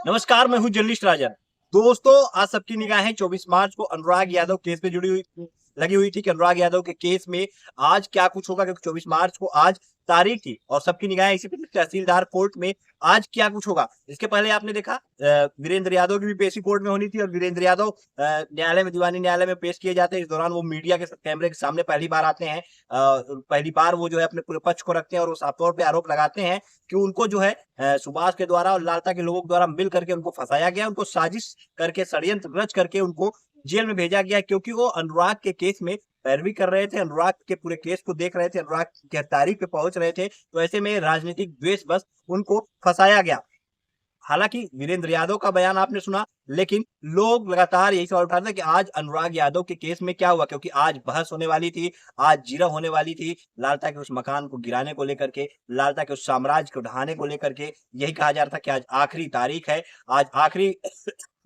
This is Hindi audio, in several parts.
नमस्कार, मैं हूं जर्नलिस्ट राजन। दोस्तों, आज सबकी निगाहें 24 मार्च को अनुराग यादव केस पे जुड़ी हुई लगी हुई थी कि अनुराग यादव के केस में आज क्या कुछ होगा, क्योंकि 24 मार्च को आज तारीख थी और सबकी निगाहें इसी पे थी तहसीलदार कोर्ट में आज क्या कुछ होगा। इसके पहले आपने देखा वीरेंद्र यादव की भी पेशी कोर्ट में होनी थी और वीरेंद्र यादव न्यायालय में, दीवानी न्यायालय में पेश किए जाते हैं। इस दौरान वो मीडिया के कैमरे के सामने पहली बार आते हैं। पहली बार वो जो है अपने पूरे पक्ष को रखते हैं और वो साफ तौर पे आरोप लगाते हैं कि उनको जो है सुभाष के द्वारा और लालता के लोगों के द्वारा मिल करके उनको फंसाया गया, उनको साजिश करके, षड्यंत्र रच करके उनको जेल में भेजा गया, क्योंकि वो अनुराग के केस में पैरवी कर रहे थे, अनुराग के पूरे केस को देख रहे थे, अनुराग की तारीख पे पहुंच रहे थे। तो ऐसे में राजनीतिक द्वेष बस उनको फंसाया गया। हालांकि वीरेंद्र यादव का बयान आपने सुना, लेकिन लोग लगातार यही सवाल उठा रहे थे कि आज अनुराग यादव के केस में क्या हुआ, क्योंकि आज बहस होने वाली थी, आज जीरा होने वाली थी लालता के उस मकान को गिराने को लेकर के, लालता के उस साम्राज्य को ढहाने को लेकर के। यही कहा जा रहा था कि आज आखिरी तारीख है, आज आखिरी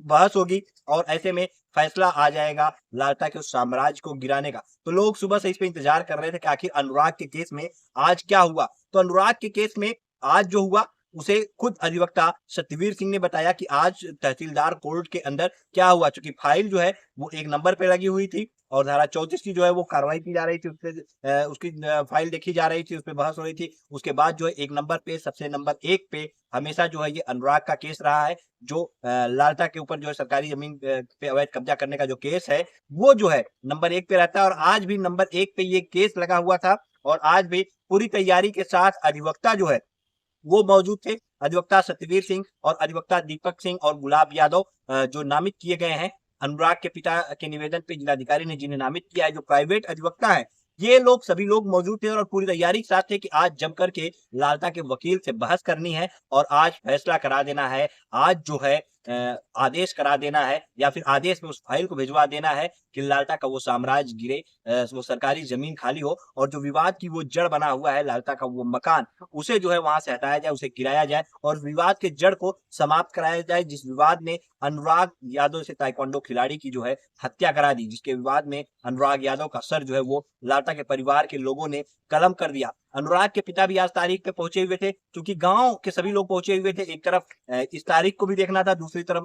बहस होगी और ऐसे में फैसला आ जाएगा लालता के उस साम्राज्य को गिराने का। तो लोग सुबह से इस पे इंतजार कर रहे थे कि आखिर अनुराग के केस में आज क्या हुआ। तो अनुराग के केस में आज जो हुआ उसे खुद अधिवक्ता सत्यवीर सिंह ने बताया कि आज तहसीलदार कोर्ट के अंदर क्या हुआ। चूंकि फाइल जो है वो एक नंबर पे लगी हुई थी और धारा 34 की जो है वो कार्रवाई की जा रही थी, उसकी फाइल देखी जा रही थी, उस पर बहस हो रही थी। उसके बाद जो है एक नंबर पे, सबसे नंबर एक पे हमेशा जो है ये अनुराग का केस रहा है, जो लालता के ऊपर जो है सरकारी जमीन पे अवैध कब्जा करने का जो केस है वो जो है नंबर एक पे रहता है। और आज भी नंबर एक पे ये केस लगा हुआ था और आज भी पूरी तैयारी के साथ अधिवक्ता जो है वो मौजूद थे। अधिवक्ता सत्यवीर सिंह और अधिवक्ता दीपक सिंह और गुलाब यादव जो नामित किए गए हैं अनुराग के पिता के निवेदन पे जिलाधिकारी ने जिन्हें नामित किया है, जो प्राइवेट अधिवक्ता है, ये लोग सभी लोग मौजूद थे और पूरी तैयारी के साथ थे कि आज जम करके लालता के वकील से बहस करनी है और आज फैसला करा देना है। आज जो है आदेश करा देना है या फिर आदेश में उस फाइल को भिजवा देना है कि लालता का वो साम्राज्य गिरे, वो सरकारी जमीन खाली हो और जो विवाद की वो जड़ बना हुआ है लालता का वो मकान, उसे जो है वहां से हटाया जाए, उसे गिराया जाए और विवाद के जड़ को समाप्त कराया जाए। जिस विवाद ने अनुराग यादव से ताइक्वांडो खिलाड़ी की जो है हत्या करा दी, जिसके विवाद में अनुराग यादव का सर जो है वो लालता के परिवार के लोगों ने कलम कर दिया। अनुराग के पिता भी आज तारीख पे पहुंचे हुए थे, क्योंकि गांव के सभी लोग पहुंचे हुए थे। एक तरफ इस तारीख को भी देखना था, दूसरी तरफ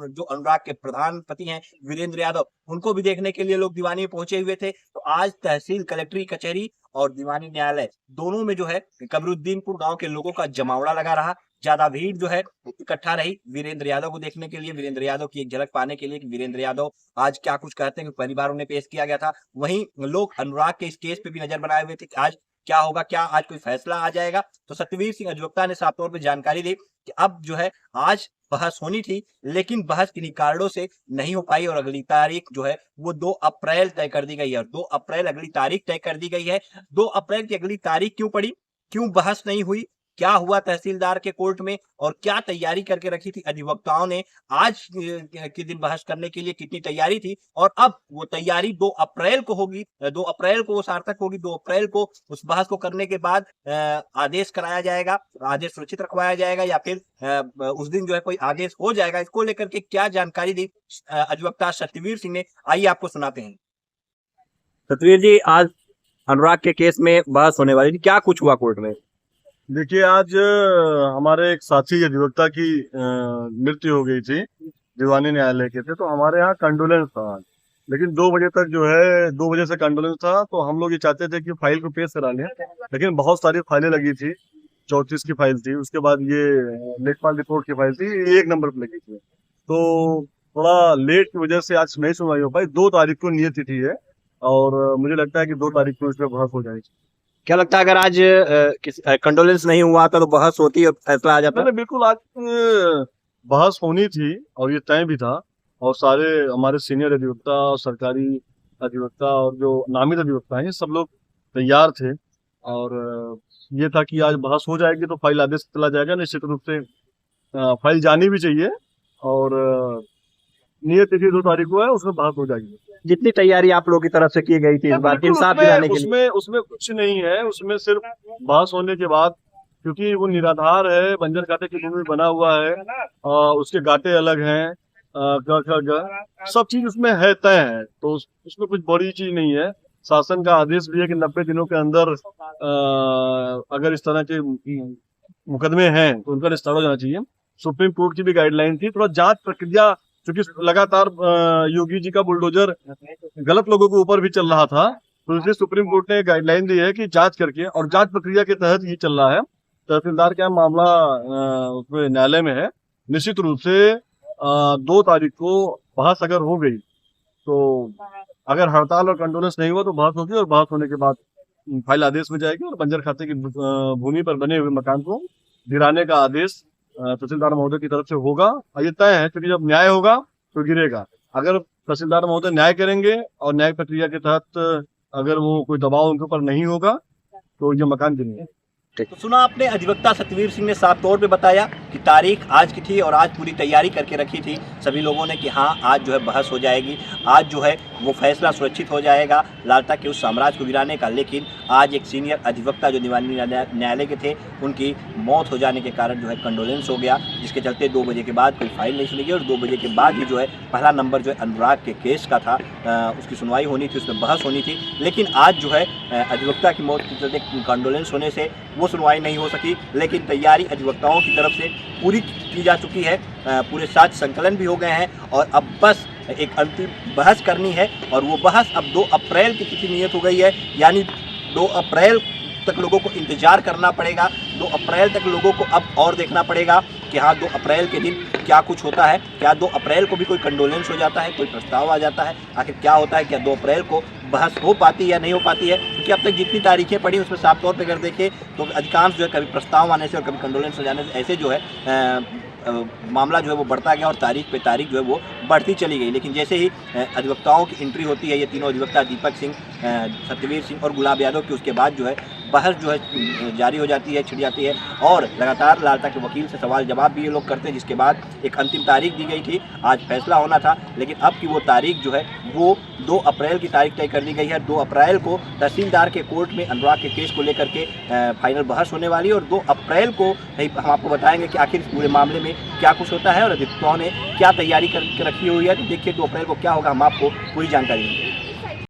जो अनुराग के प्रधान पति हैं वीरेंद्र यादव, उनको भी देखने के लिए लोग दीवानी में पहुंचे हुए थे। तो आज तहसील कलेक्ट्री कचहरी और दीवानी न्यायालय दोनों में जो है कमरुद्दीनपुर गांव के लोगों का जमावड़ा लगा रहा। ज्यादा भीड़ जो है इकट्ठा रही वीरेंद्र यादव को देखने के लिए, वीरेंद्र यादव की एक झलक पाने के लिए कि वीरेंद्र यादव आज क्या कुछ कहते हैं। परिवार उन्हें पेश किया गया था। वहीं लोग अनुराग के इस केस पे भी नजर बनाए हुए थे कि आज क्या होगा, क्या आज कोई फैसला आ जाएगा। तो सत्यवीर सिंह अधिवक्ता ने साफ तौर पर जानकारी दी कि अब जो है आज बहस होनी थी, लेकिन बहस किन्हीं कारणों से नहीं हो पाई और अगली तारीख जो है वो 2 अप्रैल तय कर दी गई है और 2 अप्रैल अगली तारीख तय कर दी गई है। 2 अप्रैल की अगली तारीख क्यों पड़ी, क्यों बहस नहीं हुई, क्या हुआ तहसीलदार के कोर्ट में और क्या तैयारी करके रखी थी अधिवक्ताओं ने आज के दिन बहस करने के लिए, कितनी तैयारी थी और अब वो तैयारी 2 अप्रैल को होगी, 2 अप्रैल को वो सार्थक होगी। 2 अप्रैल को उस बहस को करने के बाद आदेश कराया जाएगा, आदेश सुरक्षित रखवाया जाएगा या फिर उस दिन जो है कोई आदेश हो जाएगा। इसको लेकर के क्या जानकारी दी अधिवक्ता सत्यवीर सिंह ने, आइए आपको सुनाते हैं। सतवीर जी, आज अनुराग के केस में बहस होने वाली थी, क्या कुछ हुआ कोर्ट में? देखिए, आज हमारे एक साथी अधिवक्ता की मृत्यु हो गई थी, दीवानी न्यायालय के थे, तो हमारे यहाँ कंडोलेंस था आज। लेकिन 2 बजे तक जो है, 2 बजे से कंडोलेंस था, तो हम लोग ये चाहते थे कि फाइल को पेश करा लें, लेकिन बहुत सारी फाइलें लगी थी। 34 की फाइल थी, उसके बाद ये लेखपाल रिपोर्ट की फाइल थी, ये एक नंबर पर लगी थी। तो थोड़ा लेट की वजह से आज नहीं सुनवाई हो पाई। 2 तारीख को नियत तिथि है और मुझे लगता है कि 2 तारीख को इसमें बहस हो जाएगी। क्या लगता है अगर आज कंडोलेंस नहीं हुआ था तो बहस होती और फैसला आ जाता? मैंने बिल्कुल आज बहस होनी थी और ये तय भी था और सारे हमारे सीनियर अधिवक्ता और सरकारी अधिवक्ता और जो नामित अधिवक्ता हैं ये सब लोग तैयार थे और ये था कि आज बहस हो जाएगी तो फाइल आदेश चला जाएगा। निश्चित रूप से फाइल जानी भी चाहिए और नियत तिथि 2 तारीख को है, उसमें बहस हो जाएगी। जितनी तैयारी आप लोगों की तरफ से की गई थी इस बार इंसाफ दिलाने के लिए, उसमें उसमें कुछ नहीं है, उसमें सिर्फ बहस होने के बाद, क्योंकि वो निराधार है, बंजर घाटे की भूमि बना हुआ है, उसके घाटे अलग हैं, सब चीज उसमें है, तय है, तो उसमें कुछ बड़ी चीज नहीं है। शासन का आदेश भी है कि 90 दिनों के अंदर अगर इस तरह के मुकदमे हैं तो उनका निस्तारा हो जाना चाहिए। सुप्रीम कोर्ट की भी गाइडलाइन थी, थोड़ा जांच प्रक्रिया, क्योंकि लगातार योगी जी का बुलडोजर गलत लोगों के ऊपर भी चल रहा था, तो इसलिए सुप्रीम कोर्ट ने गाइडलाइन दी है कि जांच करके, और जांच प्रक्रिया के तहत ये चल रहा है। तहसीलदार का मामला उसमें न्यायालय में है। निश्चित रूप से 2 तारीख को बहस अगर हो गई, तो अगर हड़ताल और कंडोलेंस नहीं हुआ तो बहस होगी, और बहस होने के बाद फाइल आदेश में जाएगी, और बंजर खाते की भूमि पर बने हुए मकान को गिराने का आदेश तहसीलदार महोदय की तरफ से होगा। और ये तय है, क्योंकि जब न्याय होगा तो गिरेगा। अगर तहसीलदार महोदय न्याय करेंगे और न्याय प्रक्रिया के तहत अगर वो कोई दबाव उनके ऊपर नहीं होगा तो ये मकान गिरेंगे। तो सुना आपने, अधिवक्ता सतवीर सिंह ने साफ तौर पे बताया कि तारीख आज की थी और आज पूरी तैयारी करके रखी थी सभी लोगों ने कि हाँ आज जो है बहस हो जाएगी, आज जो है वो फैसला सुरक्षित हो जाएगा लालता के उस साम्राज्य को गिराने का। लेकिन आज एक सीनियर अधिवक्ता जो दीवानी न्यायालय के थे, उनकी मौत हो जाने के कारण जो है कंडोलेंस हो गया, जिसके चलते 2 बजे के बाद कोई फाइल नहीं सुनी गई, और 2 बजे के बाद ही जो है पहला नंबर जो है अनुराग के केस का था, उसकी सुनवाई होनी थी, उसमें बहस होनी थी। लेकिन आज जो है अधिवक्ता की मौत के चलते कंडोलेंस होने से वो सुनवाई नहीं हो सकी। लेकिन तैयारी अधिवक्ताओं की तरफ से पूरी की जा चुकी है, पूरे साक्ष्य संकलन भी हो गए हैं, और अब बस एक अंतिम बहस करनी है, और वो बहस अब 2 अप्रैल की तिथि नियत हो गई है। यानी 2 अप्रैल तक लोगों को इंतजार करना पड़ेगा। 2 अप्रैल तक लोगों को अब और देखना पड़ेगा कि हाँ 2 अप्रैल के दिन क्या कुछ होता है। क्या 2 अप्रैल को भी कोई कंडोलेंस हो जाता है, कोई प्रस्ताव आ जाता है, आखिर क्या होता है, क्या 2 अप्रैल को बहस हो पाती है या नहीं हो पाती है। क्योंकि अब तक जितनी तारीखें पड़ी उसमें साफ तौर पर अगर देखें तो अधिकांश जो है कभी प्रस्ताव आने से और कभी कंडोलेंस हो जाने से ऐसे जो है मामला जो है वो बढ़ता गया, और तारीख पे तारीख जो है वो बढ़ती चली गई। लेकिन जैसे ही अधिवक्ताओं की एंट्री होती है, ये तीनों अधिवक्ता दीपक सिंह, सत्यवीर सिंह और गुलाब यादव की, उसके बाद जो है बहस जो है जारी हो जाती है, छिड़ जाती है, और लगातार लालता के वकील से सवाल जवाब भी ये लोग करते हैं, जिसके बाद एक अंतिम तारीख दी गई थी, आज फैसला होना था। लेकिन अब की वो तारीख जो है वो 2 अप्रैल की तारीख तय कर दी गई है। 2 अप्रैल को तहसीलदार के कोर्ट में अनुराग के केस को लेकर के फाइनल बहस होने वाली है, और 2 अप्रैल को हम आपको बताएंगे कि आखिर इस पूरे मामले में क्या कुछ होता है और अधिवक्ताओं ने क्या तैयारी करके रखी हुई है। तो देखिए 2 अप्रैल को क्या होगा, हम आपको पूरी जानकारी देंगे।